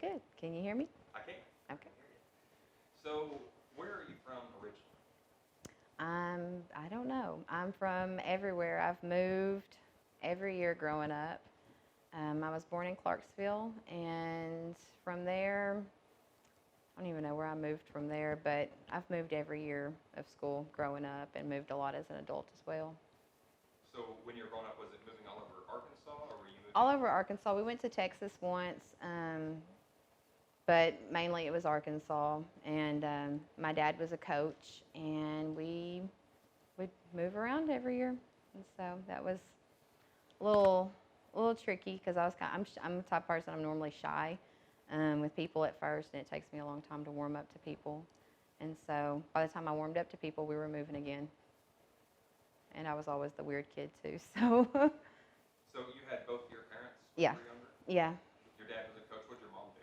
good. Can you hear me? I can. Okay. I can hear you. So, where are you from originally? I don't know. I'm from everywhere. I've moved every year growing up. I was born in Clarksville, and from there, I don't even know where I moved from there, but I've moved every year of school growing up and moved a lot as an adult as well. So, when you were growing up, was it moving all over Arkansas, or were you All moving? over Arkansas. We went to Texas once, but mainly it was Arkansas. And my dad was a coach, and we would move around every year. And so that was a little tricky because I'm the type of person, I'm normally shy with people at first, and it takes me a long time to warm up to people. And so by the time I warmed up to people, we were moving again. And I was always the weird kid too. So So, you had both your parents when yeah, you were younger? yeah. Your dad was a coach. What did your mom do?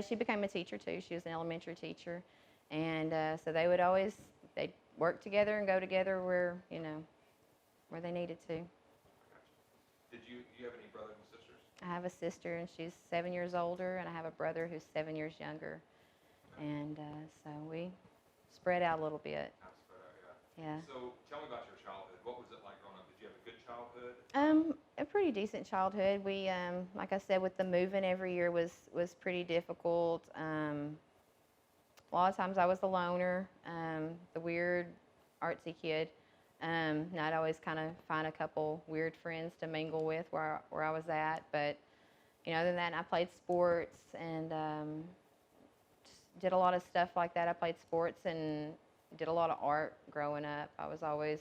She became a teacher too. She was an elementary teacher, and so they'd work together and go together where they needed to. I got you. Do you have any brothers and sisters? I have a sister, and she's 7 years older, and I have a brother who's 7 years younger, Okay. and so we spread out a little bit. Kind of spread out, yeah. Yeah. So, tell me about your childhood. What was it like growing up? Did you have a good childhood? A pretty decent childhood. We, like I said, with the moving every year was pretty difficult. A lot of times I was the loner, the weird, artsy kid. And I'd always kind of find a couple weird friends to mingle with where I was at. But other than that, I played sports and just did a lot of stuff like that. I played sports and did a lot of art growing up. I was always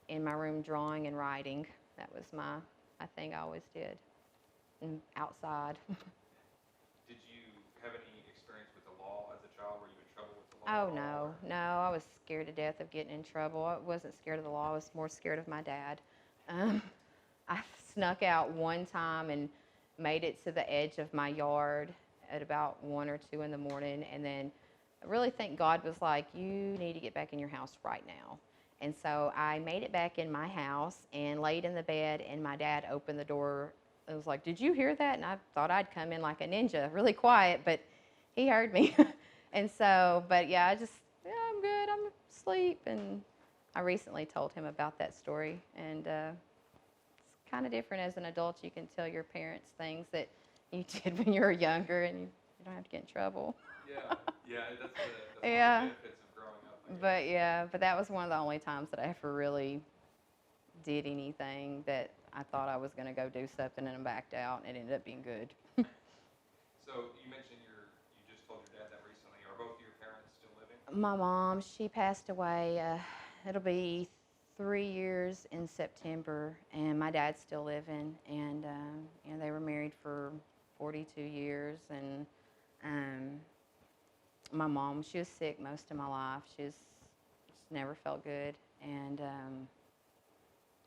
in my room drawing and writing. That was my thing I always did. And outside. Did you have any experience with the law as a child? Were you in trouble with the law Oh at all? no, no, I was scared to death of getting in trouble. I wasn't scared of the law. I was more scared of my dad. Um, I snuck out one time and made it to the edge of my yard at about 1 or 2 in the morning, and then I really think God was like, "You need to get back in your house right now." And so I made it back in my house and laid in the bed, and my dad opened the door. It was like, "Did you hear that?" And I thought I'd come in like a ninja, really quiet, but he heard me. And so, but yeah, yeah, I'm good. I'm asleep. And I recently told him about that story. And it's kind of different as an adult. You can tell your parents things that you did when you were younger, and you don't have to get in trouble. Yeah, yeah, that's one of the Yeah. benefits of growing up, I guess. But yeah, but that was one of the only times that I ever really did anything that I thought I was going to go do something and I backed out, and it ended up being good. So you mentioned you just told your dad that recently. Are both of your parents still living? My mom, she passed away. It'll be 3 years in September, and my dad's still living. And they were married for 42 years. And um, my mom, she was sick most of my life. Just never felt good. And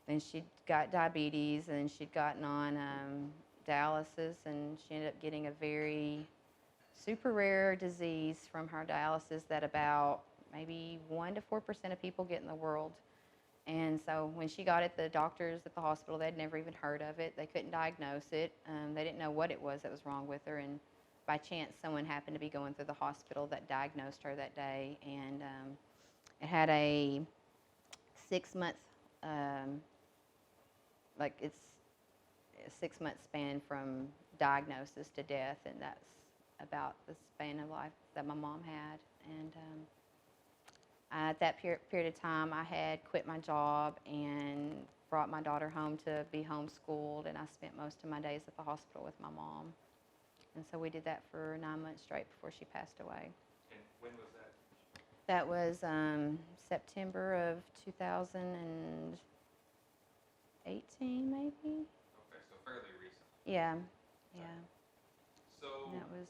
then she got diabetes, and she'd gotten on dialysis, and she ended up getting a very super rare disease from her dialysis that about maybe 1 to 4% of people get in the world. And so when she got it, the doctors at the hospital, they'd never even heard of it. They couldn't diagnose it. They didn't know what it was that was wrong with her. And by chance, someone happened to be going through the hospital that diagnosed her that day. And it had a 6 month, um, like it's a 6 month span from diagnosis to death. And that's about the span of life that my mom had. And at that period of time, I had quit my job and brought my daughter home to be homeschooled, and I spent most of my days at the hospital with my mom. And so we did that for 9 months straight before she passed away. And when was that? That was September of 2018, maybe? Okay, so fairly recent. Yeah, yeah. So And that was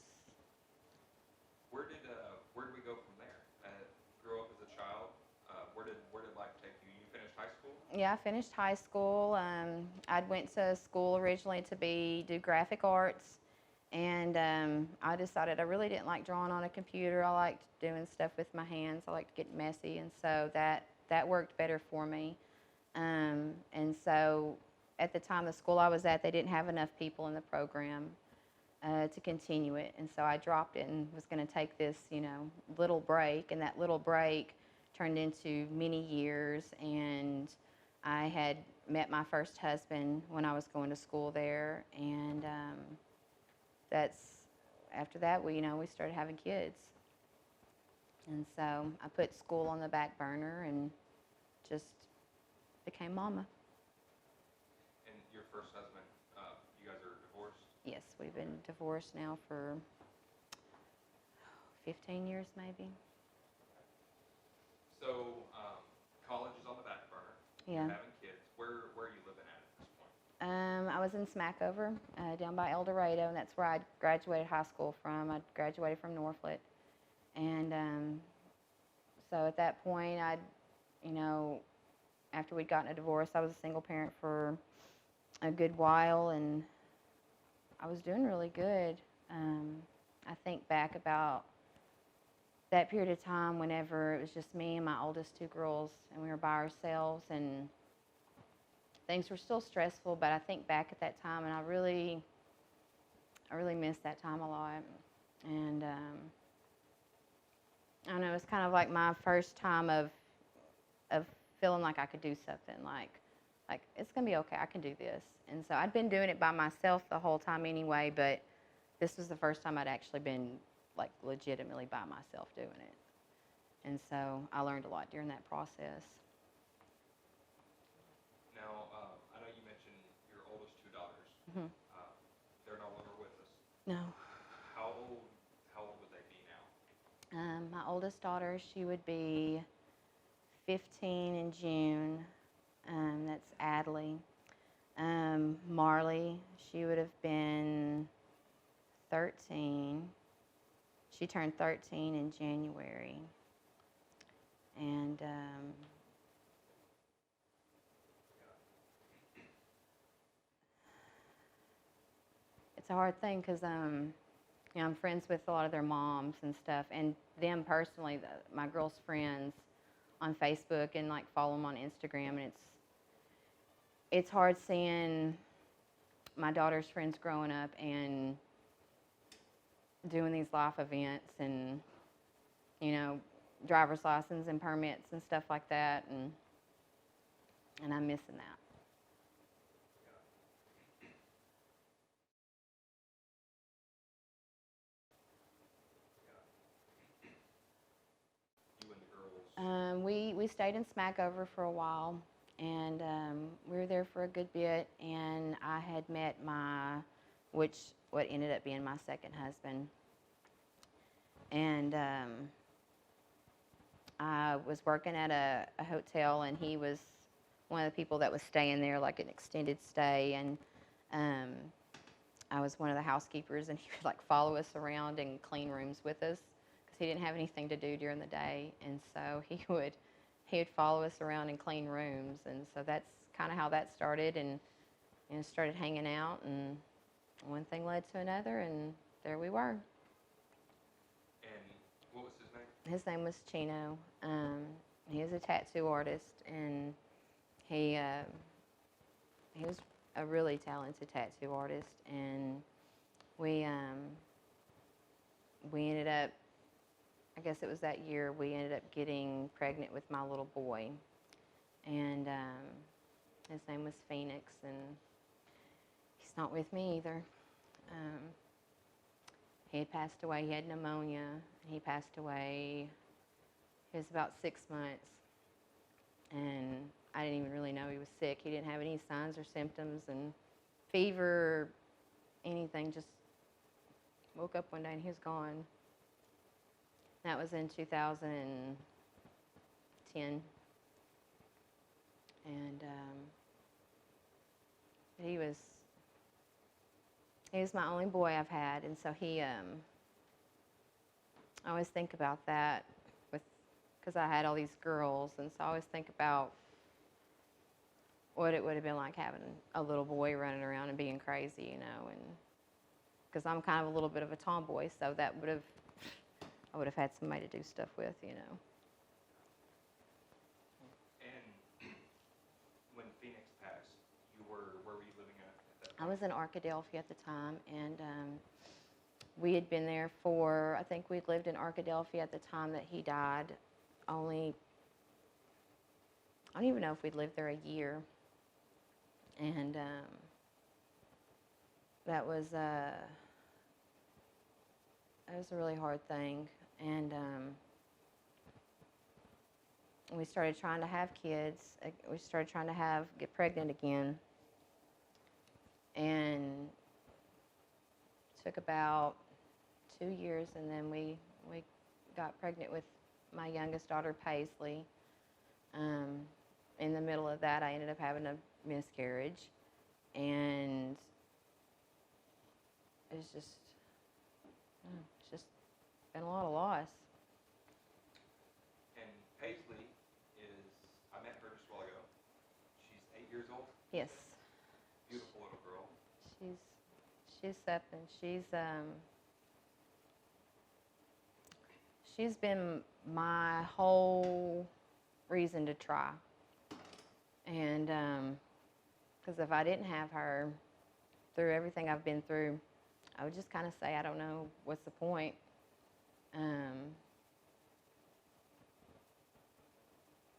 where did we go from there? Grew up as a child. Where did life take you? You finished high school? Yeah, I finished high school. I went to school originally to do graphic arts, and I decided I really didn't like drawing on a computer. I liked doing stuff with my hands. I liked to get messy, and so that worked better for me. And so at the time, the school I was at, they didn't have enough people in the program. to continue it. And so I dropped it and was going to take this, little break. And that little break turned into many years. And I had met my first husband when I was going to school there. And after that, we started having kids. And so I put school on the back burner and just became mama. And your first husband, you guys are divorced? Yes, we've been divorced now for 15 years maybe. So college is on the back burner. Yeah. You're having kids. Where are you living at this point? I was in Smackover, down by El Dorado, and that's where I graduated high school from. I graduated from Norfolk. And so at that point, after we'd gotten a divorce, I was a single parent for a good while, and I was doing really good. I think back about that period of time whenever it was just me and my oldest two girls, and we were by ourselves, and things were still stressful, but I think back at that time, and I really miss that time a lot. And I don't know, it was kind of like my first time of feeling like I could do something, like it's gonna be okay, I can do this. And so I'd been doing it by myself the whole time anyway, but this was the first time I'd actually been like legitimately by myself doing it. And so I learned a lot during that process. Now, I know you mentioned your oldest two daughters. Hmm. They're no longer with us. No. How old would they be now? My oldest daughter, she would be 15 in June. That's Adley. Marley, she would have been 13. She turned 13 in January. And it's a hard thing because I'm friends with a lot of their moms and stuff, and them personally, my girls' friends on Facebook, and like follow them on Instagram, and it's hard seeing my daughter's friends growing up and doing these life events and driver's license and permits and stuff like that, and I'm missing that. You and the girls. We stayed in Smackover for a while, and we were there for a good bit. And I had met what ended up being my second husband, and I was working at a hotel, and he was one of the people that was staying there, like an extended stay, and I was one of the housekeepers, and he would like follow us around and clean rooms with us because he didn't have anything to do during the day, and so he would follow us around and clean rooms, and so that's kind of how that started, and started hanging out, and one thing led to another, and there we were. And what was his name? His name was Chino. He was a tattoo artist, and he was a really talented tattoo artist, and we ended up, I guess it was that year, we ended up getting pregnant with my little boy, and his name was Phoenix, and he's not with me either. He had passed away. He had pneumonia. He passed away. He was about 6 months, and I didn't even really know he was sick. He didn't have any signs or symptoms, and fever or anything. Just woke up one day and he was gone. That was in 2010, and he was my only boy I've had, and so I always think about that because I had all these girls, and so I always think about what it would have been like having a little boy running around and being crazy, and because I'm kind of a little bit of a tomboy, so I would have had somebody to do stuff with. And when Phoenix passed, where were you living at that I point? was in Arkadelphia at the time, and We had been there for, I think we'd lived in Arkadelphia at the time that he died. Only, I don't even know if we'd lived there a year. And that was it was a really hard thing. And we started trying to have kids. We started trying to get pregnant again. And it took about 2 years, and then we got pregnant with my youngest daughter, Paisley. In the middle of that, I ended up having a miscarriage, and it's just been a lot of loss. And Paisley is, I met her just a while ago. She's 8 years old. Yes, Beautiful little girl. she's 7. She's been my whole reason to try. And because if I didn't have her through everything I've been through, I would just kind of say, I don't know, what's the point?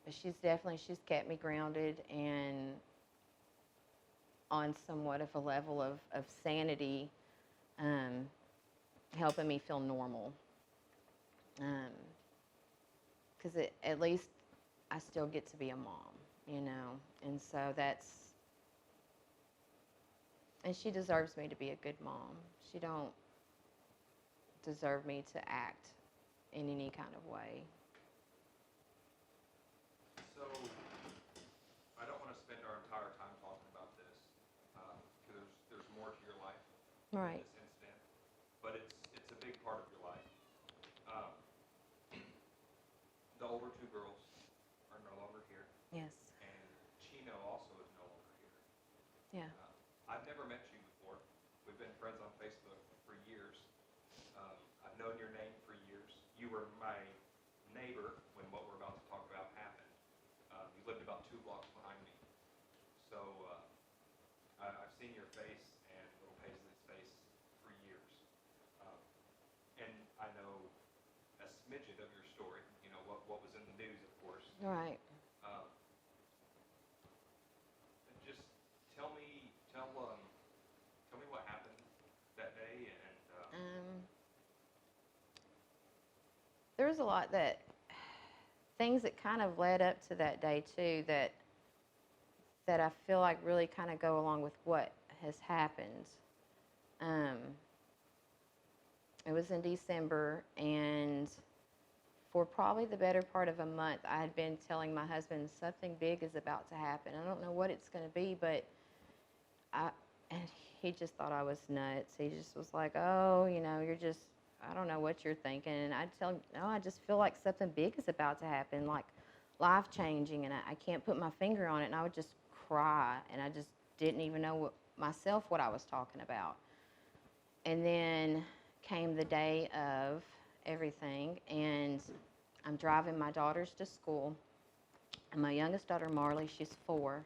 But she's kept me grounded and on somewhat of a level of sanity, helping me feel normal. Because at least I still get to be a mom, you know, and so and she deserves me to be a good mom. She don't deserve me to act in any kind of way. So, I don't want to spend our entire time talking about this, because there's more to your life than Right. this incident, but it's a big part of your life. Um, the older two girls are no longer here, Yes. and Chino also is no longer here. Yeah. I've never met you before. We've been friends on Facebook for years. I've known your name for years. You were my neighbor when what we're about to talk about happened. You lived about 2 blocks behind me. So I've seen your face and little Paisley's face for years. And I know a smidgen of your story, you know, what was in the news, of course. Right. Just tell me what happened that day, and There was a lot things that kind of led up to that day too that I feel like really kind of go along with what has happened. It was in December, and for probably the better part of a month, I had been telling my husband something big is about to happen. I don't know what it's going to be, but and he just thought I was nuts. He just was like, oh, you know, I don't know what you're thinking. And I'd tell him, no, I just feel like something big is about to happen, like life-changing, and I can't put my finger on it. And I would just cry, and I just didn't even know what I was talking about. And then came the day of everything, and I'm driving my daughters to school. And my youngest daughter, Marley, she's 4.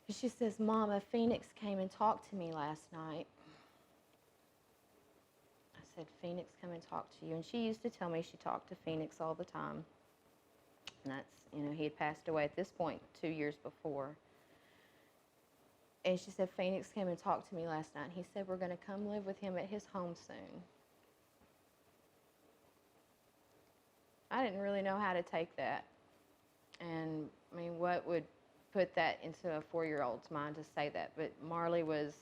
She says, Mama, Phoenix came and talked to me last night. I said, Phoenix come and talk to you? And she used to tell me she talked to Phoenix all the time. And that's, you know, he had passed away at this point 2 years before. And she said, Phoenix came and talked to me last night. And he said, we're going to come live with him at his home soon. I didn't really know how to take that. And, I mean, what would put that into a 4-year-old's mind to say that? But Marley was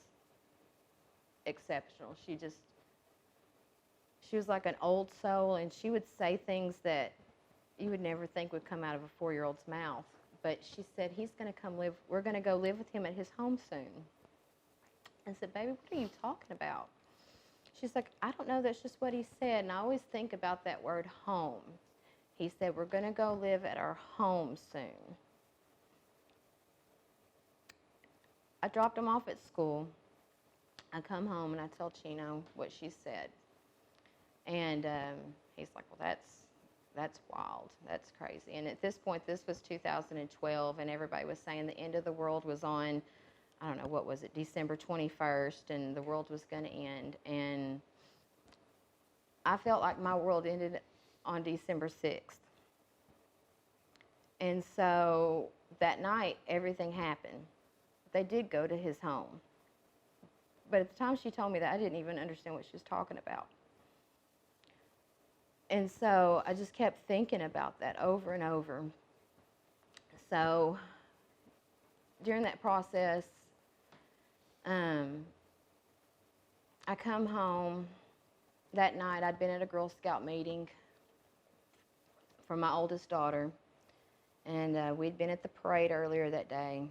exceptional. She was like an old soul, and she would say things that you would never think would come out of a 4-year-old's mouth. But she said, we're going to go live with him at his home soon. I said, baby, what are you talking about? She's like, I don't know, that's just what he said. And I always think about that word home. He said, we're going to go live at our home soon. I dropped him off at school. I come home and I tell Chino what she said. And he's like, well, that's wild. That's crazy. And at this point, this was 2012, and everybody was saying the end of the world was on, I don't know, what was it, December 21st, and the world was going to end. And I felt like my world ended on December 6th. And so that night, everything happened. They did go to his home. But at the time she told me that, I didn't even understand what she was talking about. And so I just kept thinking about that over and over. So during that process, I come home. That night, I'd been at a Girl Scout meeting for my oldest daughter, and we'd been at the parade earlier that day.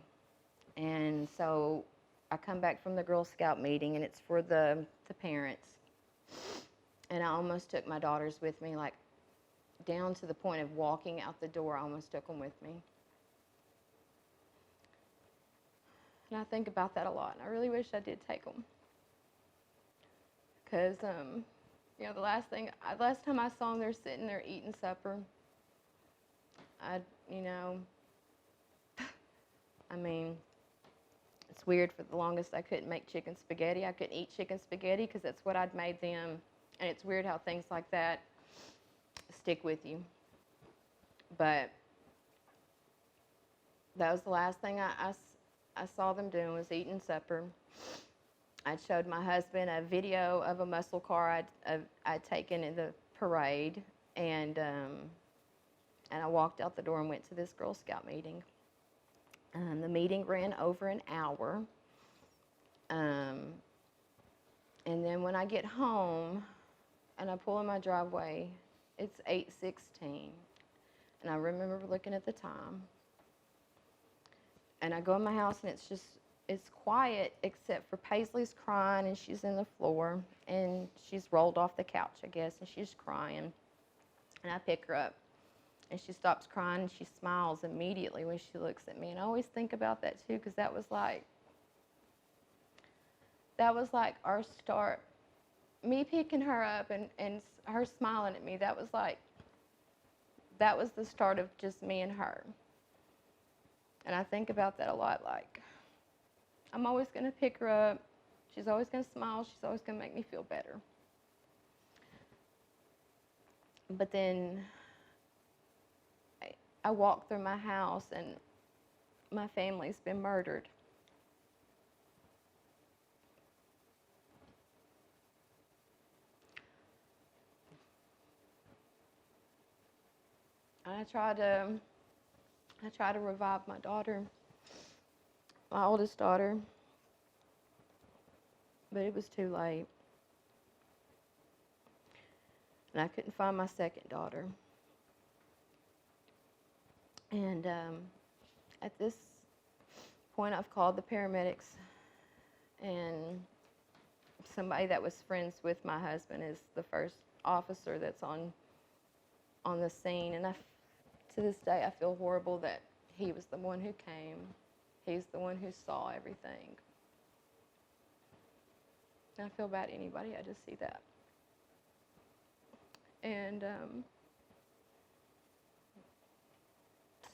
And so I come back from the Girl Scout meeting, and it's for the parents. And I almost took my daughters with me, like down to the point of walking out the door. I almost took them with me. And I think about that a lot, and I really wish I did take them. Because, the last time I saw them, they're sitting there eating supper. It's weird. For the longest, I couldn't make chicken spaghetti. I couldn't eat chicken spaghetti because that's what I'd made them. And it's weird how things like that stick with you. But that was the last thing I saw them doing, was eating supper. I showed my husband a video of a muscle car I'd taken in the parade, and I walked out the door and went to this Girl Scout meeting. The meeting ran over an hour, and then when I get home and I pull in my driveway, it's 8:16, and I remember looking at the time, and I go in my house and it's quiet except for Paisley's crying, and she's in the floor, and she's rolled off the couch, I guess, and she's crying. And I pick her up, and she stops crying, and she smiles immediately when she looks at me. And I always think about that, too, because that was like our start. Me picking her up and her smiling at me, that was the start of just me and her. And I think about that a lot, like, I'm always going to pick her up. She's always going to smile. She's always going to make me feel better. But then I walk through my house, and my family's been murdered. And I try to revive my daughter, my oldest daughter, but it was too late. And I couldn't find my second daughter. And at this point, I've called the paramedics, and somebody that was friends with my husband is the first officer that's on the scene. And to this day, I feel horrible that he was the one who came. He's the one who saw everything. And I feel bad to anybody. I just see that. And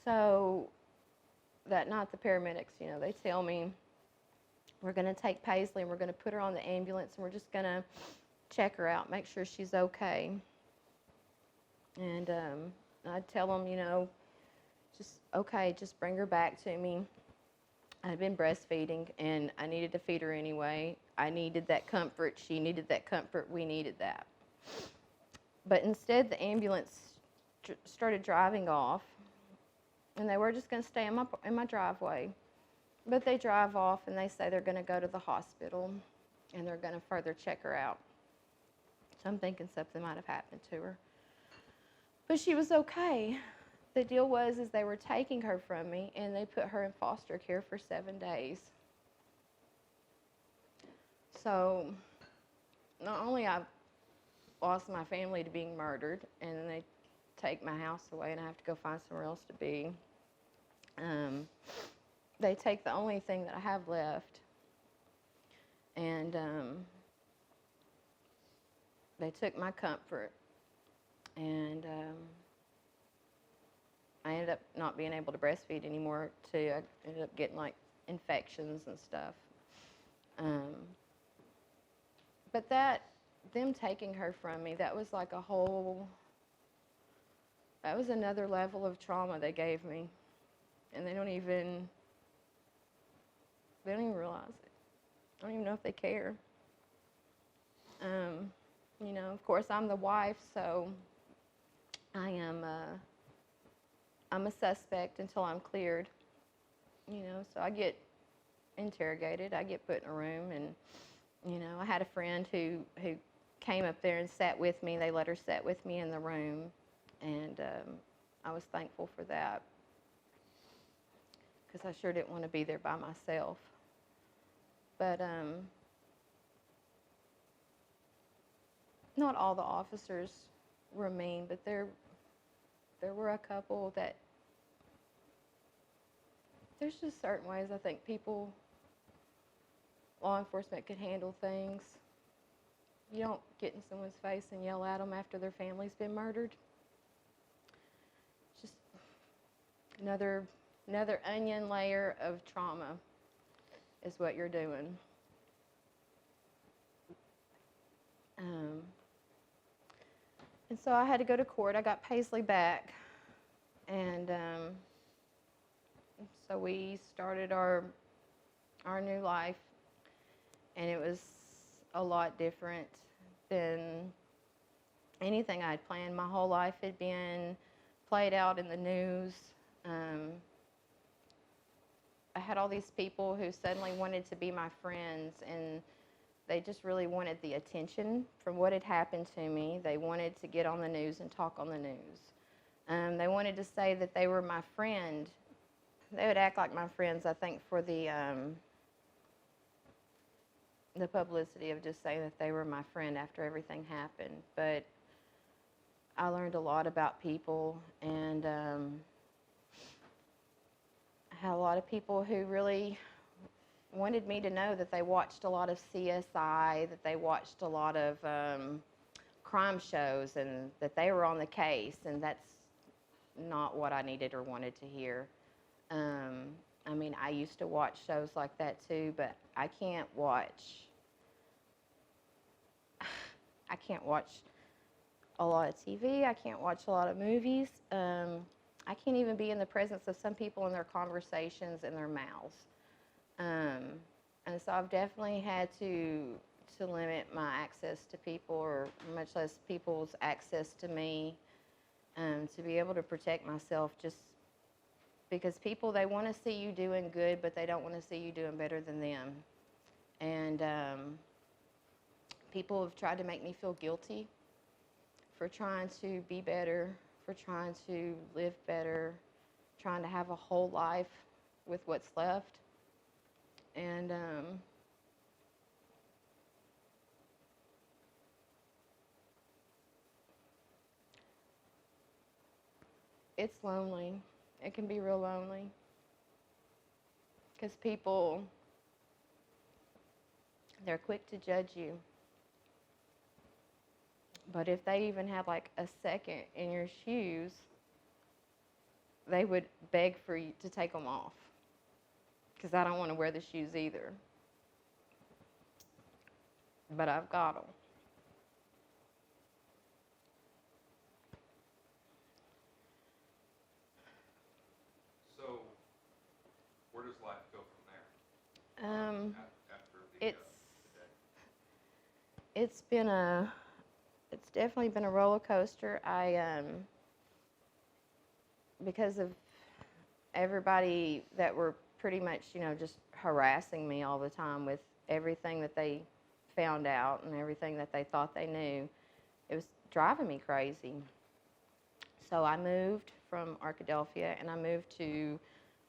so that night, the paramedics, they tell me, we're going to take Paisley and we're going to put her on the ambulance, and we're just going to check her out, make sure she's okay. And I'd tell them, just bring her back to me. I'd been breastfeeding, and I needed to feed her anyway. I needed that comfort. She needed that comfort. We needed that. But instead, the ambulance started driving off, and they were just going to stay in my driveway. But they drive off, and they say they're going to go to the hospital, and they're going to further check her out. So I'm thinking something might have happened to her. But she was okay. The deal was they were taking her from me, and they put her in foster care for 7 days. So not only I lost my family to being murdered, and then they take my house away, and I have to go find somewhere else to be. They take the only thing that I have left, and they took my comfort, and I ended up not being able to breastfeed anymore, too. I ended up getting, infections and stuff. But that them taking her from me, that was like that was another level of trauma they gave me. And they don't even realize it. I don't even know if they care. Of course, I'm the wife, so I'm a suspect until I'm cleared. So I get interrogated. I get put in a room, and I had a friend who came up there and sat with me. They let her sit with me in the room, and I was thankful for that because I sure didn't want to be there by myself. But not all the officers were mean, but there were a couple that there's just certain ways I think law enforcement could handle things. You don't get in someone's face and yell at them after their family's been murdered. Just another onion layer of trauma is what you're doing. And so I had to go to court. I got Paisley back, and so we started our new life, and it was a lot different than anything I'd planned. My whole life had been played out in the news. I had all these people who suddenly wanted to be my friends, and they just really wanted the attention from what had happened to me. They wanted to get on the news and talk on the news. They wanted to say that they were my friend. They would act like my friends, I think, for the publicity of just saying that they were my friend after everything happened. But I learned a lot about people, and I had a lot of people who really wanted me to know that they watched a lot of CSI, that they watched a lot of crime shows, and that they were on the case, and that's not what I needed or wanted to hear. I mean, I used to watch shows like that too, but I can't watch a lot of TV. I can't watch a lot of movies. I can't even be in the presence of some people in their conversations and their mouths. And so I've definitely had to limit my access to people, or much less people's access to me, to be able to protect myself, just because people, they want to see you doing good, but they don't want to see you doing better than them. And people have tried to make me feel guilty for trying to be better, for trying to live better, trying to have a whole life with what's left. And it's lonely. It can be real lonely because people, they're quick to judge you. But if they even had like a second in your shoes, they would beg for you to take them off, because I don't want to wear the shoes either. But I've got them. So, where does life go from there? After the day? It's definitely been a roller coaster. Because of everybody that were pretty much, just harassing me all the time with everything that they found out and everything that they thought they knew, it was driving me crazy. So I moved from Arkadelphia, and I moved to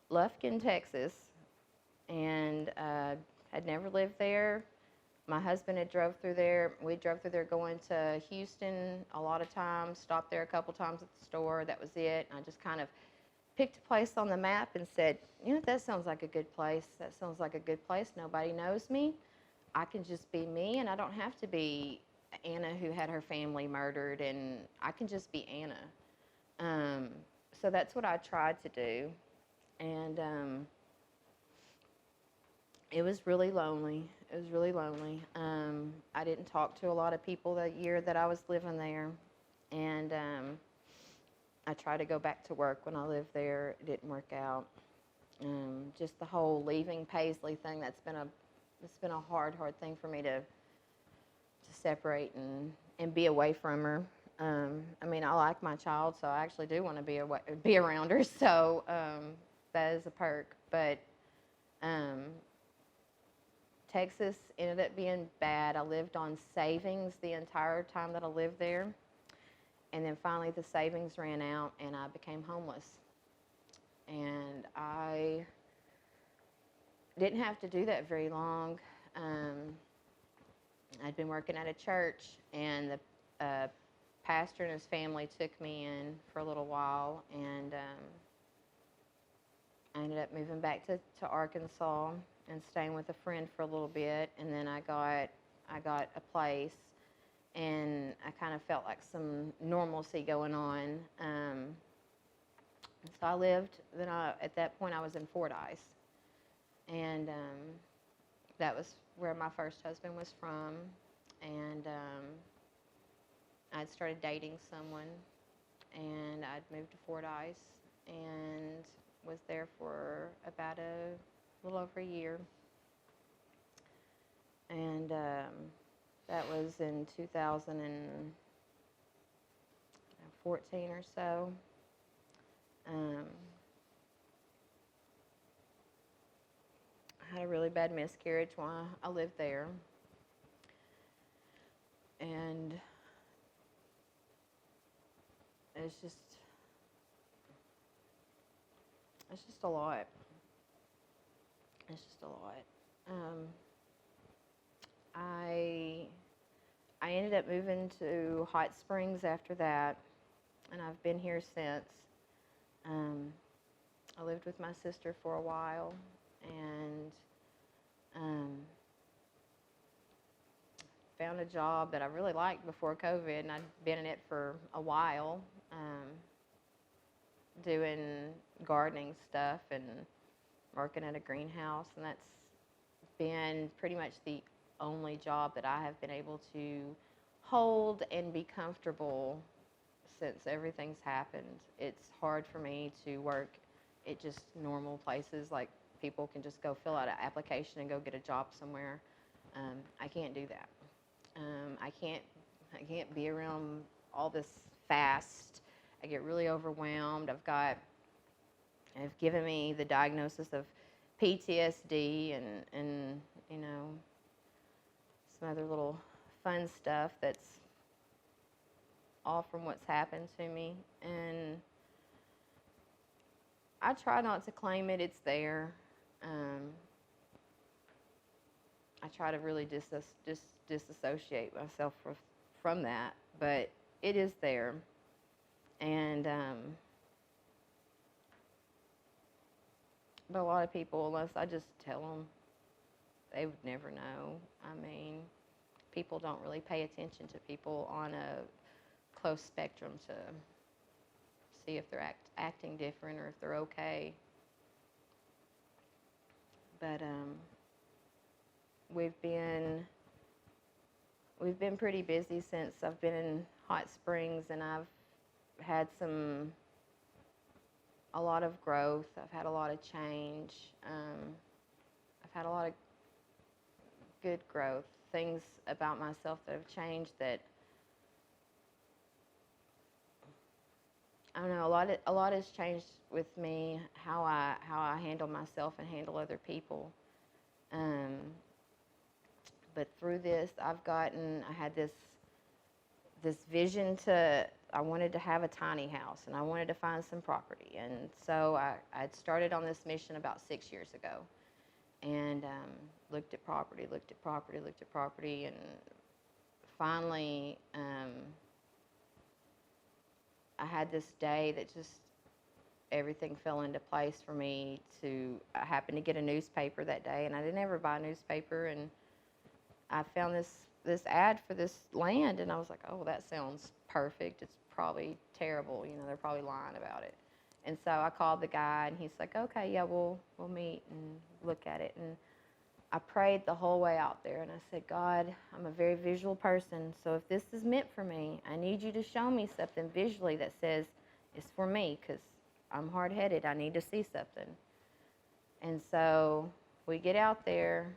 Lufkin, Texas, and had never lived there. My husband had drove through there. We drove through there going to Houston a lot of times, stopped there a couple times at the store. That was it. And I just kind of picked a place on the map and said, that sounds like a good place. That sounds like a good place. Nobody knows me. I can just be me, and I don't have to be Anna who had her family murdered, and I can just be Anna. So that's what I tried to do. And it was really lonely. It was really lonely. I didn't talk to a lot of people that year that I was living there, and I tried to go back to work when I lived there. It didn't work out. Just the whole leaving Paisley thing. It's been a hard thing for me to separate and be away from her. I mean, I like my child, so I actually do want to be around her. So that is a perk. But um, Texas ended up being bad. I lived on savings the entire time that I lived there, and then finally the savings ran out, and I became homeless. And I didn't have to do that very long. Um, I'd been working at a church, and the pastor and his family took me in for a little while, and I ended up moving back to Arkansas and staying with a friend for a little bit, and then I got a place, and I kind of felt like some normalcy going on. So I lived. At that point I was in Fordyce, and that was where my first husband was from, and I'd started dating someone, and I'd moved to Fordyce and was there for about a little over a year. And that was in 2014 or so. I had a really bad miscarriage while I lived there. And it's just a lot. It's just a lot. Um, I I ended up moving to Hot Springs after that, and I've been here since. Um, I lived with my sister for a while, and um, found a job that I really liked before COVID, and I'd been in it for a while, doing gardening stuff and working at a greenhouse, and that's been pretty much the only job that I have been able to hold and be comfortable since everything's happened. It's hard for me to work at just normal places, like people can just go fill out an application and go get a job somewhere. I can't do that. I can't be around all this fast. I get really overwhelmed. Have given me the diagnosis of PTSD and you know, some other little fun stuff that's all from what's happened to me. And I try not to claim it. It's there. I try to really disassociate myself from that, but it is there. And but a lot of people, unless I just tell them, they would never know. I mean, people don't really pay attention to people on a close spectrum to see if they're acting different or if they're okay. But we've been pretty busy since I've been in Hot Springs, and I've had a lot of growth. I've had a lot of change. I've had a lot of good growth, things about myself that have changed that, I don't know, a lot has changed with me, how I handle myself and handle other people. But through this, I had this vision I wanted to have a tiny house, and I wanted to find some property. And so I'd started on this mission about 6 years ago, and looked at property, and finally I had this day that just everything fell into place for me. I happened to get a newspaper that day, and I didn't ever buy a newspaper, and I found this ad for this land, and I was like, oh, that sounds perfect. It's probably terrible, they're probably lying about it. And so I called the guy, and he's like, okay, yeah, we'll meet and look at it. And I prayed the whole way out there, and I said, God, I'm a very visual person, so if this is meant for me, I need you to show me something visually that says it's for me, because I'm hard-headed. I need to see something. And so we get out there,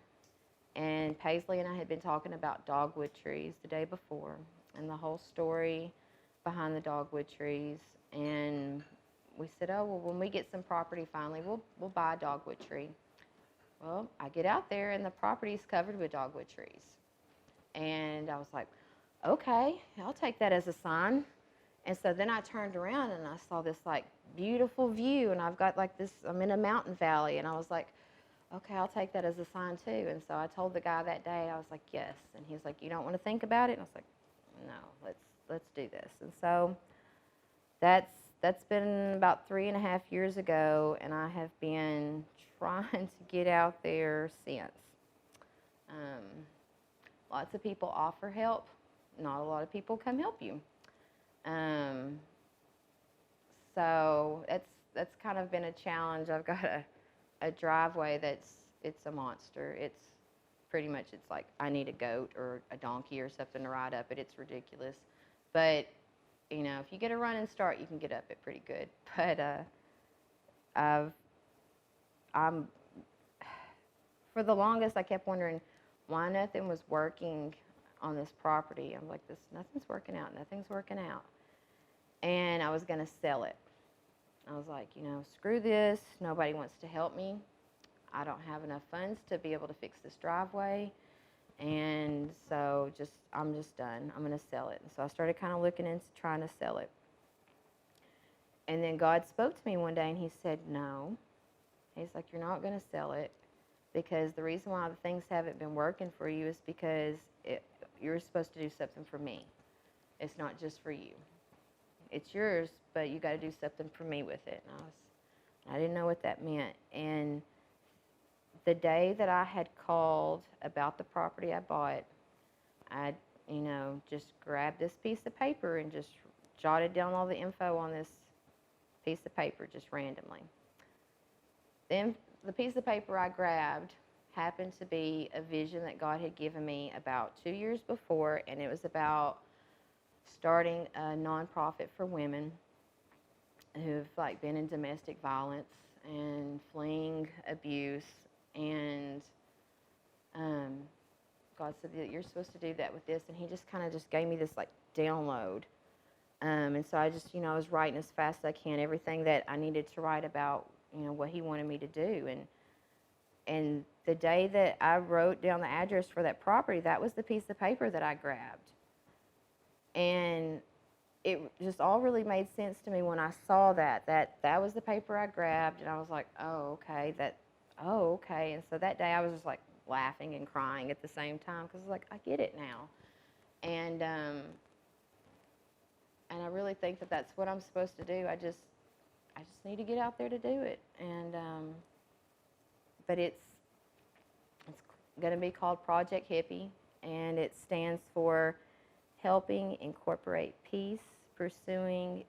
and Paisley and I had been talking about dogwood trees the day before and the whole story behind the dogwood trees. And we said, oh, well, when we get some property finally, we'll buy a dogwood tree. Well, I get out there, and the property's covered with dogwood trees. And I was like, okay, I'll take that as a sign. And so then I turned around, and I saw this, like, beautiful view. And I've got, like, this, I'm in a mountain valley. And I was like, okay, I'll take that as a sign too. And so I told the guy that day, I was like, yes. And he's like, you don't want to think about it? And I was like, no, let's do this. And so that's been about 3.5 years ago, and I have been trying to get out there since. Lots of people offer help. Not a lot of people come help you. So that's kind of been a challenge. I've got a driveway it's a monster. It's pretty much, it's like I need a goat or a donkey or something to ride up it. It's ridiculous. But, you know, if you get a running start, you can get up it pretty good. But I'm for the longest, I kept wondering why nothing was working on this property. I'm like, nothing's working out. Nothing's working out. And I was going to sell it. I was like, you know, screw this. Nobody wants to help me. I don't have enough funds to be able to fix this driveway. And so I'm just done. I'm going to sell it. And so I started kind of looking into trying to sell it. And then God spoke to me one day, and he said, no. He's like, you're not going to sell it, because the reason why the things haven't been working for you is because you're supposed to do something for me. It's not just for you. It's yours, but you got to do something for me with it. And I didn't know what that meant. And the day that I had called about the property I bought, I, you know, just grabbed this piece of paper and just jotted down all the info on this piece of paper just randomly. Then the piece of paper I grabbed happened to be a vision that God had given me about 2 years before, and it was about starting a nonprofit for women who've like been in domestic violence and fleeing abuse. And God said that you're supposed to do that with this, and he just kind of just gave me this like download. And so I just, you know, I was writing as fast as I can everything that I needed to write about, you know, what he wanted me to do. And the day that I wrote down the address for that property, that was the piece of paper that I grabbed. And it just all really made sense to me when I saw that was the paper I grabbed. And I was like, oh, okay. And so that day I was just like laughing and crying at the same time, because I was like, I get it now. And I really think that that's what I'm supposed to do. I just need to get out there to do it. And but it's going to be called Project Hippie, and it stands for Helping Incorporate Peace, Pursuing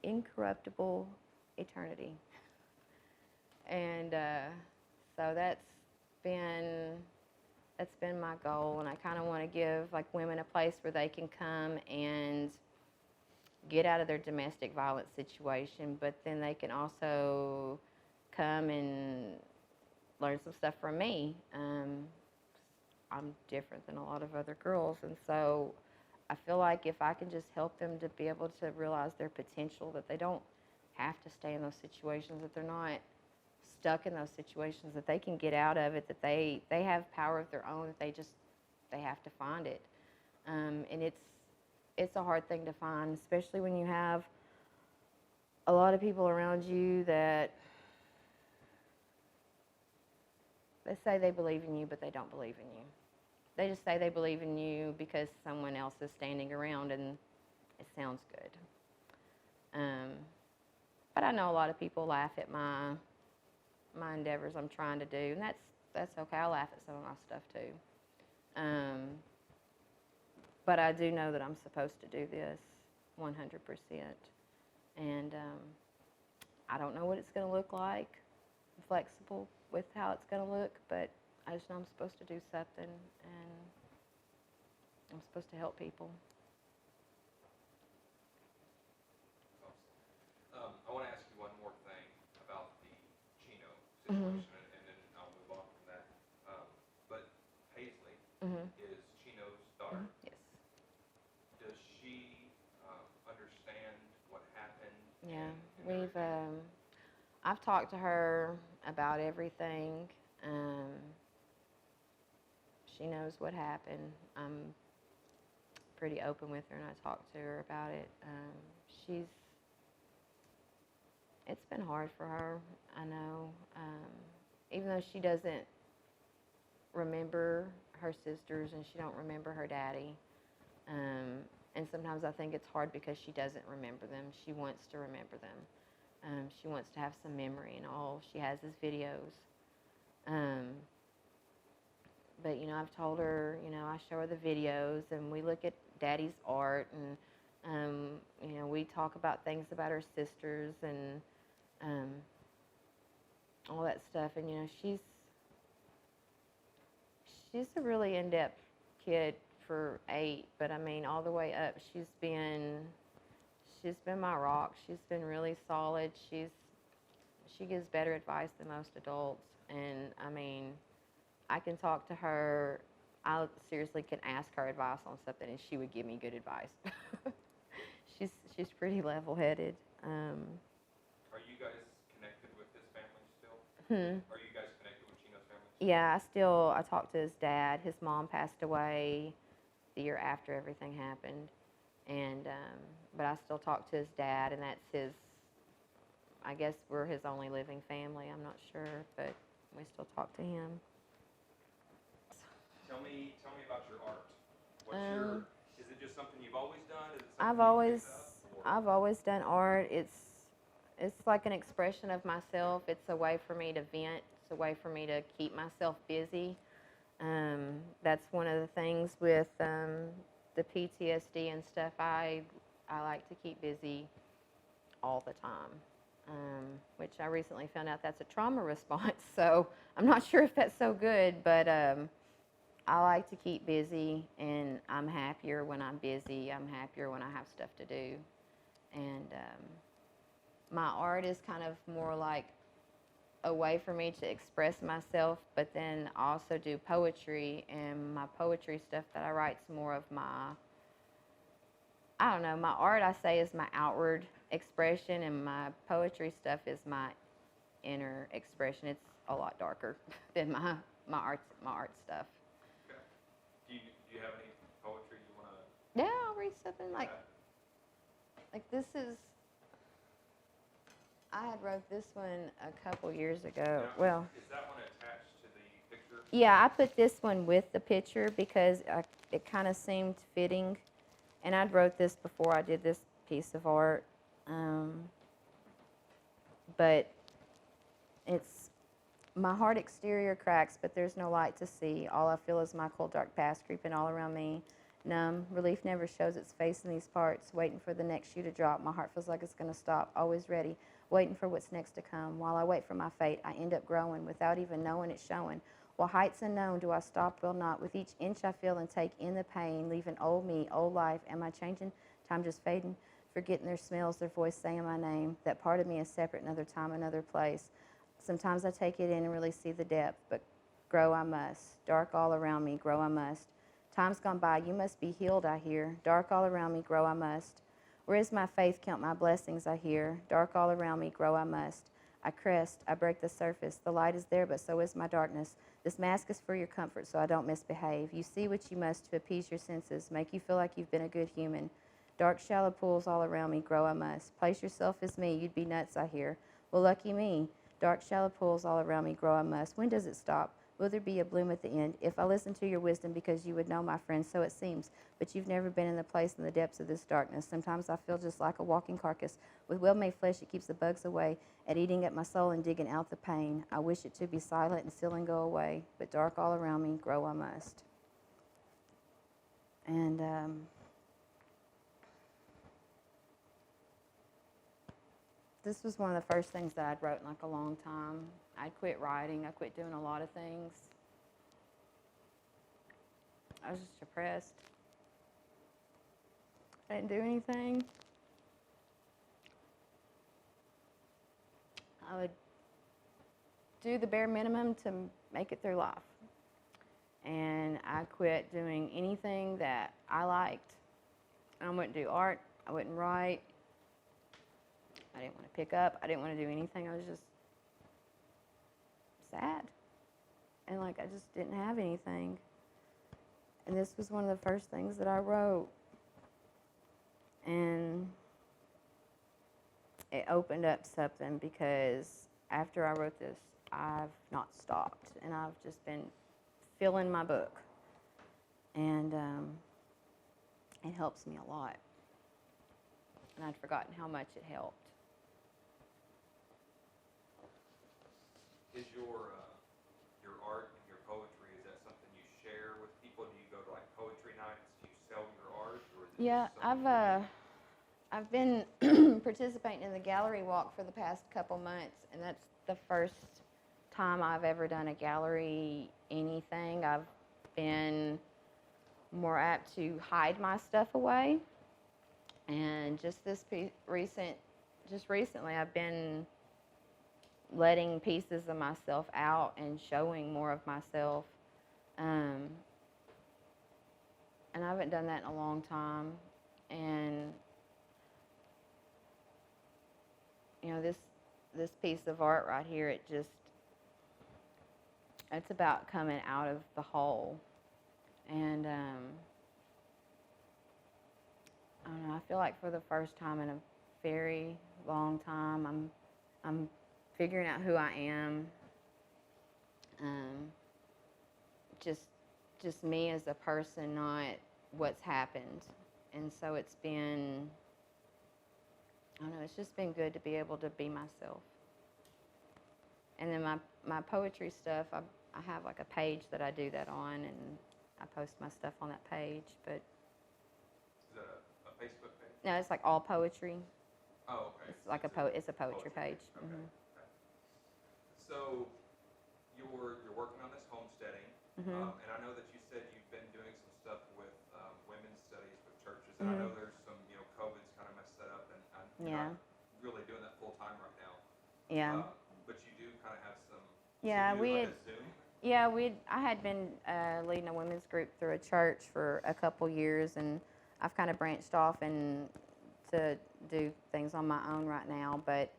Incorruptible Eternity. And so that's been my goal, and I kind of want to give like women a place where they can come and get out of their domestic violence situation, but then they can also come and learn some stuff from me. I'm different than a lot of other girls, and so I feel like if I can just help them to be able to realize their potential, that they don't have to stay in those situations, that they're not stuck in those situations, that they can get out of it, that they have power of their own, that they have to find it. And it's a hard thing to find, especially when you have a lot of people around you that they say they believe in you, but they don't believe in you. They just say they believe in you because someone else is standing around and it sounds good. But I know a lot of people laugh at my endeavors I'm trying to do, and that's okay. I laugh at some of my stuff too. But I do know that I'm supposed to do this 100%. And I don't know what it's going to look like. I'm flexible with how it's going to look, but I just know I'm supposed to do something, and I'm supposed to help people. I want to ask you one more thing about the Chino Mhm. situation, and then I'll move on from that. But Paisley Mhm. is Chino's daughter. Yes. Does she understand what happened? Yeah. And We've everything? I've talked to her about everything. Um, she knows what happened. I'm pretty open with her, and I talk to her about it. She's It's been hard for her. I know. Even though she doesn't remember her sisters and she don't remember her daddy. Um, and sometimes I think it's hard because she doesn't remember them. She wants to remember them. She wants to have some memory, and all she has is videos. Um, but I've told her, I show her the videos, and we look at Daddy's art, and we talk about things about her sisters, and um, all that stuff. And she's a really in-depth kid for 8, but I mean, all the way up, she's been my rock. She's been really solid. She gives better advice than most adults, and I mean, I can talk to her. I seriously can ask her advice on something, and she would give me good advice. she's pretty level-headed. Are you guys connected with his family still? Hmm. Are you guys connected with Chino's family still? Yeah, I talk to his dad. His mom passed away the year after everything happened, and but I still talk to his dad, and that's his. I guess we're his only living family. I'm not sure, but we still talk to him. Tell me about your art. What's Um, your? Is it just something you've always done? Is it I've something you always picked up? Or I've always done art. It's like an expression of myself. It's a way for me to vent. It's a way for me to keep myself busy. That's one of the things with the PTSD and stuff. I like to keep busy all the time, which I recently found out that's a trauma response. So I'm not sure if that's so good, but I like to keep busy, and I'm happier when I'm busy. I'm happier when I have stuff to do. And my art is kind of more like a way for me to express myself, but then I also do poetry, and my poetry stuff that I write is more of I don't know, my art I say is my outward expression, and my poetry stuff is my inner expression. It's a lot darker than my art stuff. okay. Do you have any poetry you want to Yeah, I'll read something do like that? this is. I had wrote this one a couple years ago. Now, Well, is that one attached to the picture? yeah, I put this one with the picture because it kind of seemed fitting, and I'd wrote this before I did this piece of art, um, but it's my heart exterior cracks, but there's no light to see. All I feel is my cold, dark past creeping all around me. Numb, relief never shows its face in these parts. Waiting for the next shoe to drop. My heart feels like it's going to stop. Always ready, waiting for what's next to come. While I wait for my fate, I end up growing without even knowing it's showing. While heights unknown, do I stop? Will not. With each inch I feel and take in the pain, leaving old me, old life. Am I changing? Time just fading. Forgetting their smells, their voice saying my name. That part of me is separate, another time, another place. Sometimes I take it in and really see the depth, but grow I must. Dark all around me, grow I must. Time's gone by, you must be healed, I hear. Dark all around me, grow I must. Where is my faith? Count my blessings, I hear. Dark all around me, grow I must. I crest, I break the surface. The light is there, but so is my darkness. This mask is for your comfort, so I don't misbehave. You see what you must to appease your senses, make you feel like you've been a good human. Dark, shallow pools all around me, grow I must. Place yourself as me, you'd be nuts, I hear. Well, lucky me. Dark, shallow pools all around me, grow I must. When does it stop? Will there be a bloom at the end? If I listen to your wisdom, because you would know, my friend, so it seems. But you've never been in the place in the depths of this darkness. Sometimes I feel just like a walking carcass. With well-made flesh, it keeps the bugs away, at eating at my soul and digging out the pain. I wish it to be silent and still and go away, but dark all around me, grow I must. And this was one of the first things that I'd wrote in like a long time. I'd quit writing. I quit doing a lot of things. I was just depressed. I didn't do anything. I would do the bare minimum to make it through life. And I quit doing anything that I liked. I wouldn't do art. I wouldn't write. I didn't want to pick up. I didn't want to do anything. I was just sad. And like I just didn't have anything. And this was one of the first things that I wrote. And it opened up something because after I wrote this, I've not stopped. And I've just been filling my book. And it helps me a lot. And I'd forgotten how much it helped. Is your art and your poetry, is that something you share with people? Do you go to like poetry nights? Do you sell your art, or is it Yeah, just something I've been participating in the gallery walk for the past couple months, and that's the first time I've ever done a gallery anything. I've been more apt to hide my stuff away, and just recently I've been letting pieces of myself out and showing more of myself. And I haven't done that in a long time. And, you know, this piece of art right here, it's about coming out of the hole. And, I don't know, I feel like for the first time in a very long time, I'm figuring out who I am, just me as a person, not what's happened. And so it's been, I don't know, it's just been good to be able to be myself. And then my poetry stuff, I have like a page that I do that on, and I post my stuff on that page. But is that a Facebook page? no, it's like all poetry. Oh, okay. It's like it's a poetry page. Okay. Mm-hmm. Okay. So you're working on this homesteading, Mm-hmm. and I know that you said you've been doing some stuff with women's studies with churches, and I Mm-hmm. know there's some, COVID's kind of messed that up, and you're Yeah. not really doing that full time right now. Yeah. But you do kind of have some. Yeah, so you do we like had. a Zoom. Yeah, I had been leading a women's group through a church for a couple years, and I've kind of branched off and to do things on my own right now. But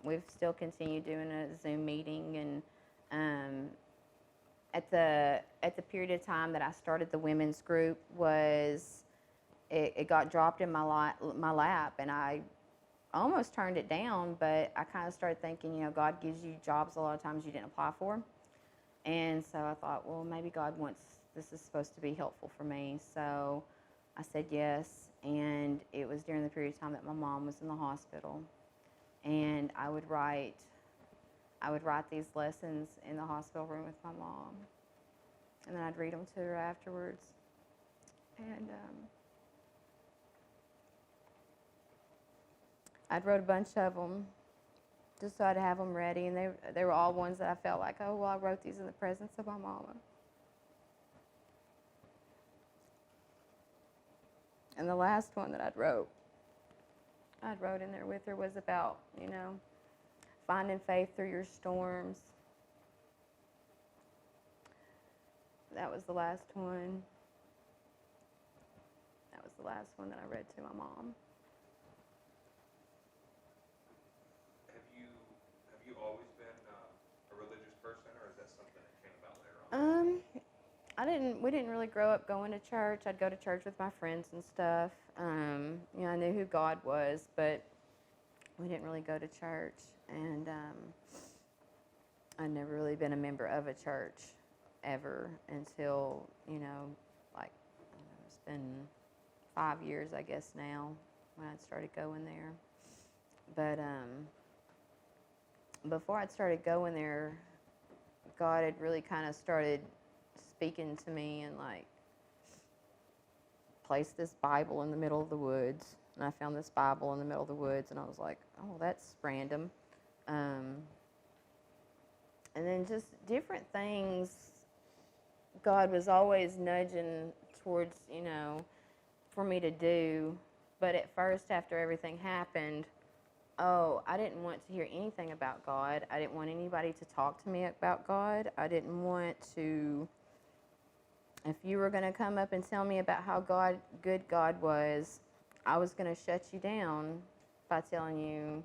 we've still continued doing a Zoom meeting, and at the period of time that I started the women's group was it got dropped in my lap, and I almost turned it down, but I kind of started thinking, God gives you jobs a lot of times you didn't apply for. And so I thought, well, maybe God wants, this is supposed to be helpful for me. So I said yes, and it was during the period of time that my mom was in the hospital. And I would write these lessons in the hospital room with my mom. And then I'd read them to her afterwards. And I'd wrote a bunch of them just so I'd have them ready, and they were all ones that I felt like, oh, well, I wrote these in the presence of my mama. And the last one that I'd wrote in there with her was about, finding faith through your storms. That was the last one. That was the last one that I read to my mom. Have you always been a religious person, or is that something that came about later on? We didn't really grow up going to church. I'd go to church with my friends and stuff. I knew who God was, but we didn't really go to church. And I'd never really been a member of a church ever until, it's been 5 years, I guess, now when I started going there. But before I'd started going there, God had really kind of started speaking to me and placed this Bible in the middle of the woods. And I found this Bible in the middle of the woods, and I was like, oh, that's random. And then just different things God was always nudging towards, for me to do. But at first, after everything happened, I didn't want to hear anything about God. I didn't want anybody to talk to me about God. I didn't want to, if you were going to come up and tell me about how good God was, I was going to shut you down by telling you,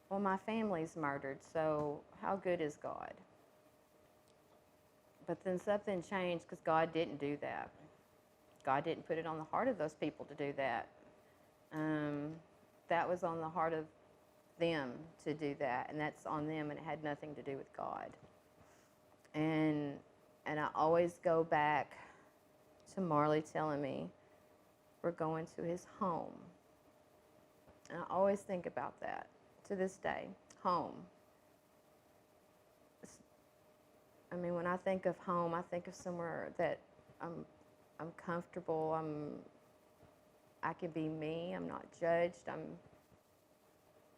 well, my family's murdered, so how good is God? But then something changed because God didn't do that. God didn't put it on the heart of those people to do that. That was on the heart of them to do that, and that's on them, and it had nothing to do with God. And I always go back to Marley telling me we're going to his home. And I always think about that to this day. Home. I mean, when I think of home, I think of somewhere that I'm comfortable. I can be me. I'm not judged.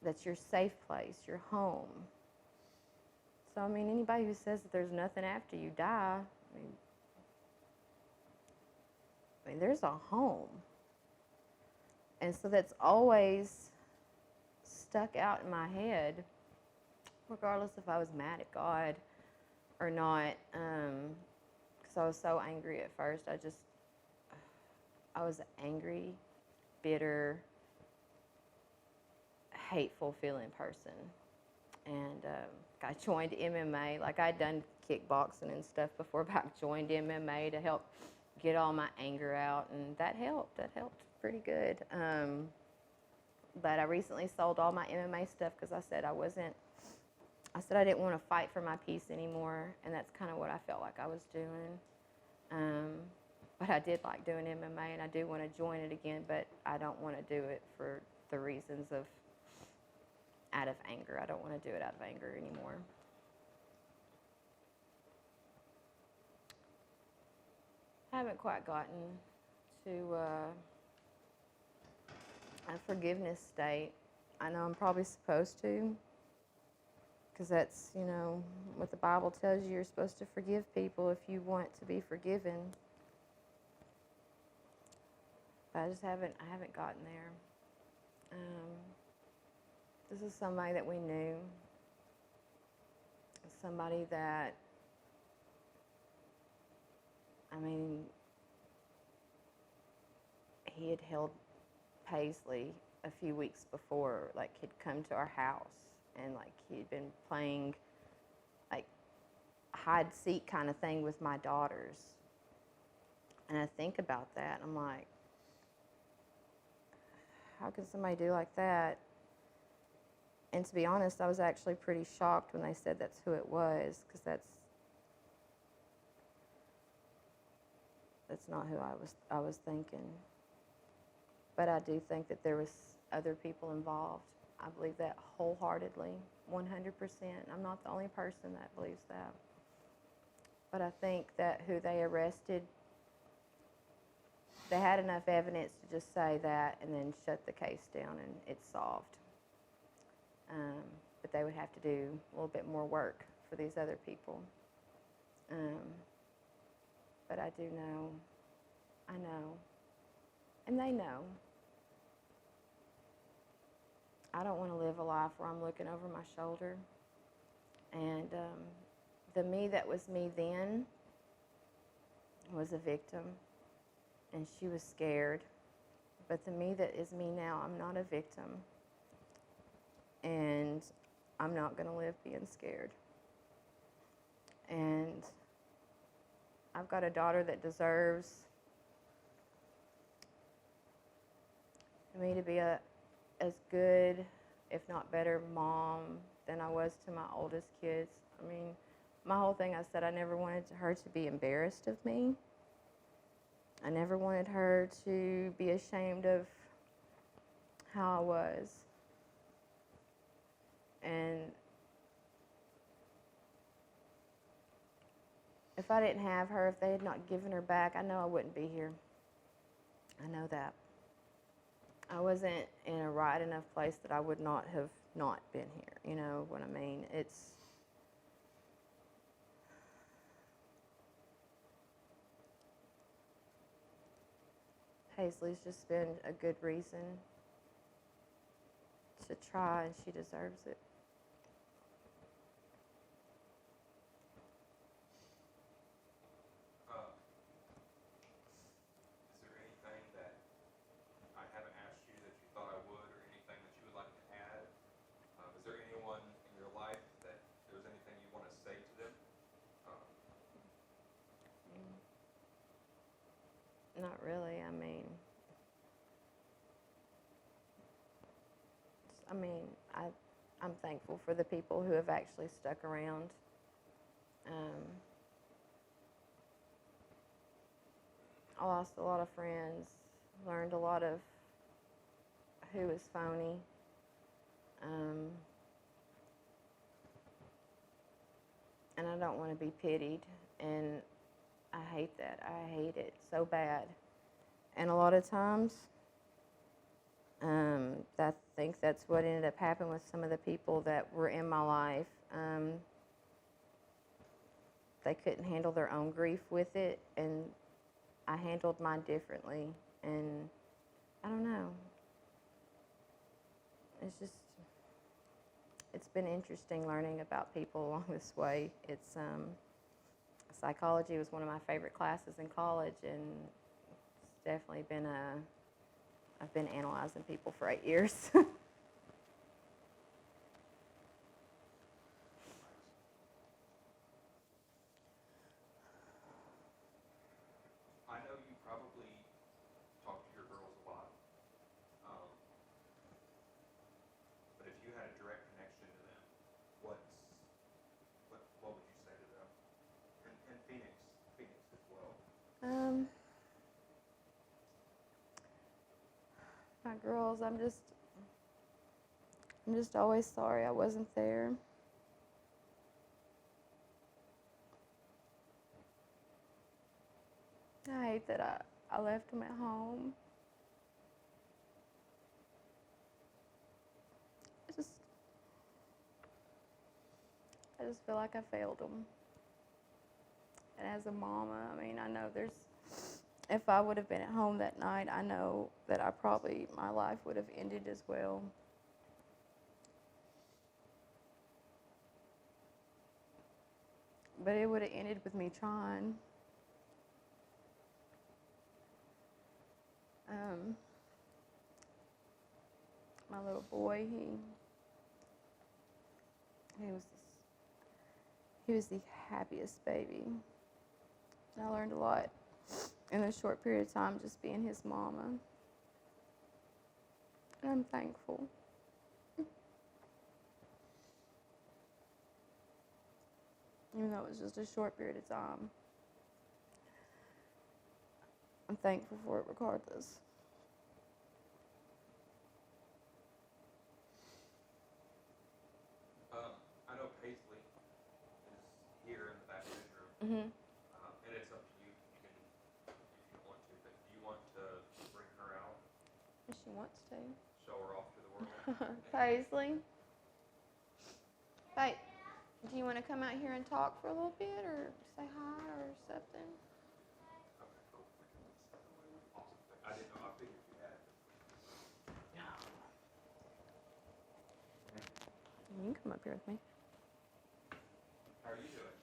That's your safe place, your home. So I mean, anybody who says that there's nothing after you die, I mean, there's a home. And so that's always stuck out in my head, regardless if I was mad at God or not, because I was so angry at first. I was an angry, bitter, hateful feeling person. And I joined MMA. Like, I'd done kickboxing and stuff before, but I joined MMA to help get all my anger out, and that helped. That helped pretty good. But I recently sold all my MMA stuff because I said I didn't want to fight for my peace anymore, and that's kind of what I felt like I was doing. But I did like doing MMA, and I do want to join it again, but I don't want to do it for the reasons of out of anger. I don't want to do it out of anger anymore. I haven't quite gotten to a forgiveness state. I know I'm probably supposed to, because that's, what the Bible tells you. You're supposed to forgive people if you want to be forgiven. But I haven't gotten there. This is somebody that we knew. Somebody that, he had held Paisley a few weeks before. Like, he'd come to our house, and like he'd been playing like hide seek kind of thing with my daughters. And I think about that, and I'm like, how could somebody do like that? And to be honest, I was actually pretty shocked when they said that's who it was, because that's not who I was thinking. But I do think that there was other people involved. I believe that wholeheartedly, 100%. I'm not the only person that believes that. But I think that who they arrested, they had enough evidence to just say that and then shut the case down, and it's solved. But they would have to do a little bit more work for these other people. But I do know, I know, and they know. I don't want to live a life where I'm looking over my shoulder. And the me that was me then was a victim, and she was scared. But the me that is me now, I'm not a victim. And I'm not going to live being scared. And I've got a daughter that deserves me to be as good, if not better, mom than I was to my oldest kids. I mean, my whole thing, I said I never wanted her to be embarrassed of me. I never wanted her to be ashamed of how I was. And if I didn't have her, if they had not given her back, I know I wouldn't be here. I know that. I wasn't in a right enough place that I would not have not been here. You know what I mean? Paisley's just been a good reason to try, and she deserves it. Is there anything that I haven't asked you that you thought I would, or anything that you would like to add? Is there anyone in your life that there's anything you want to say to them? Um, Not really. I mean, I'm thankful for the people who have actually stuck around. Um, I lost a lot of friends, learned a lot of who was phony. Um, and I don't want to be pitied, and I hate that. I hate it so bad. And a lot of times, I think that's what ended up happening with some of the people that were in my life. They couldn't handle their own grief with it, and I handled mine differently. And I don't know. It's been interesting learning about people along this way. Psychology was one of my favorite classes in college, and it's definitely been I've been analyzing people for 8 years. I know you probably talk to your girls a lot, um, but if you had a direct connection to them, what would you say to them? And Phoenix as well. um, my girls, I'm just always sorry I wasn't there. I hate that I left them at home. I just, I just feel like I failed them. And as a mama, I mean, I know if I would have been at home that night, I know that my life would have ended as well. But it would have ended with me trying. Um, my little boy, he was he was the happiest baby. I learned a lot in a short period of time just being his mama. And I'm thankful. Even though it was just a short period of time. I'm thankful for it regardless. I know Paisley is here in the back bedroom, Mm-hmm. and it's up to you. You can, if you want to, but do you want to bring her out, If she wants to. show her off to the world? Paisley? Hey, do you want to come out here and talk for a little bit or say hi or something? Okay, cool. Awesome. I didn't know. I figured you had. You can come up here with me. How are you doing?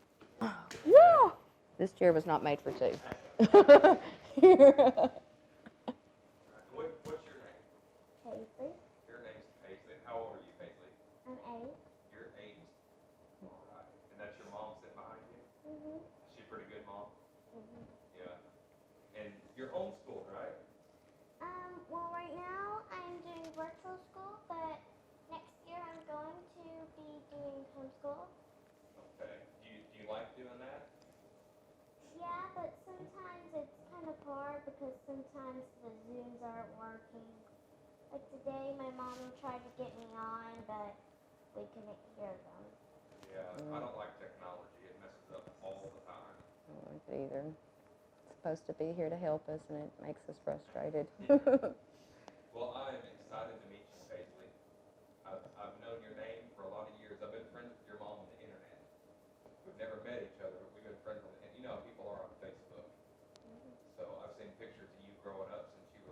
Yeah. This chair was not made for two. What's your name? Paisley. Your name's Paisley. How old are you, Paisley? I'm 8. You're 8. All right. And that's your mom sitting behind you? Mhm. Is she a pretty good mom? Mhm. Yeah. And you're homeschooled, right? Well, right now I'm doing virtual school, but next year I'm going to be doing homeschool. Okay. Do you like doing that? Yeah, but sometimes it's kind of hard because sometimes the Zooms aren't working. Like today, my mom tried to get me on, but we couldn't hear them. Yeah. I don't like technology. It messes up all the time. I don't like it either. It's supposed to be here to help us, and it makes us frustrated. Well, I am excited to meet you, Paisley. I've known your name for a lot of years. I've been friends with your mom on the internet. We've never met each other, but we've been friends on the internet. You know how people are on Facebook. So I've seen pictures of you growing up since you were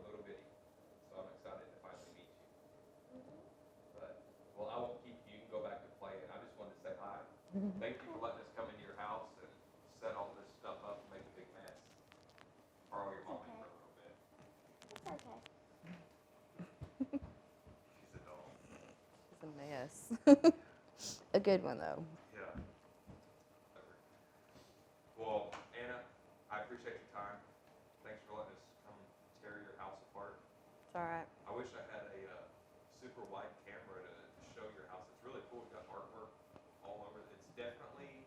A good one, though. Yeah. Well, Anna, I appreciate your time. Thanks for letting us come tear your house apart. It's all right. I wish I had a super wide camera to show your house. It's really cool. We've got artwork all over. It's definitely,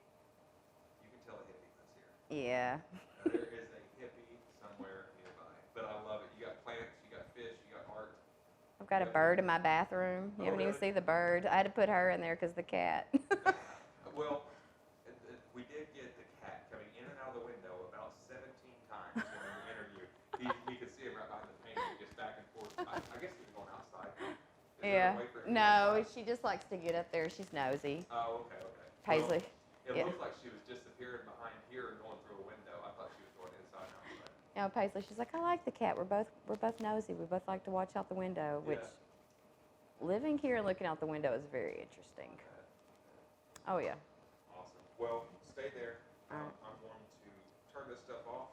you can tell a hippie lives here. Yeah. There is a hippie somewhere nearby. But I love it. You got plants, you got fish, you got art. I've got a bird in my bathroom. You Oh, haven't even really? seen the bird. I had to put her in there because the cat. Well, we did get the cat coming in and out of the window about 17 times during the interview. You could see him right behind the painting, just back and forth. I guess he was going outside. Is there Yeah. a way for him to go No, outside? she just likes to get up there. She's nosy. Oh, okay, okay. Paisley. Well, it Yeah. looked like she was disappearing behind here and going through a window. I thought she was going inside and outside. You know, Paisley, she's like, I like the cat. We're both nosy. We both like to watch out the window, which living here and looking out the window is very interesting. Oh, yeah. Awesome. Well, stay there. All right. I'm going to turn this stuff off.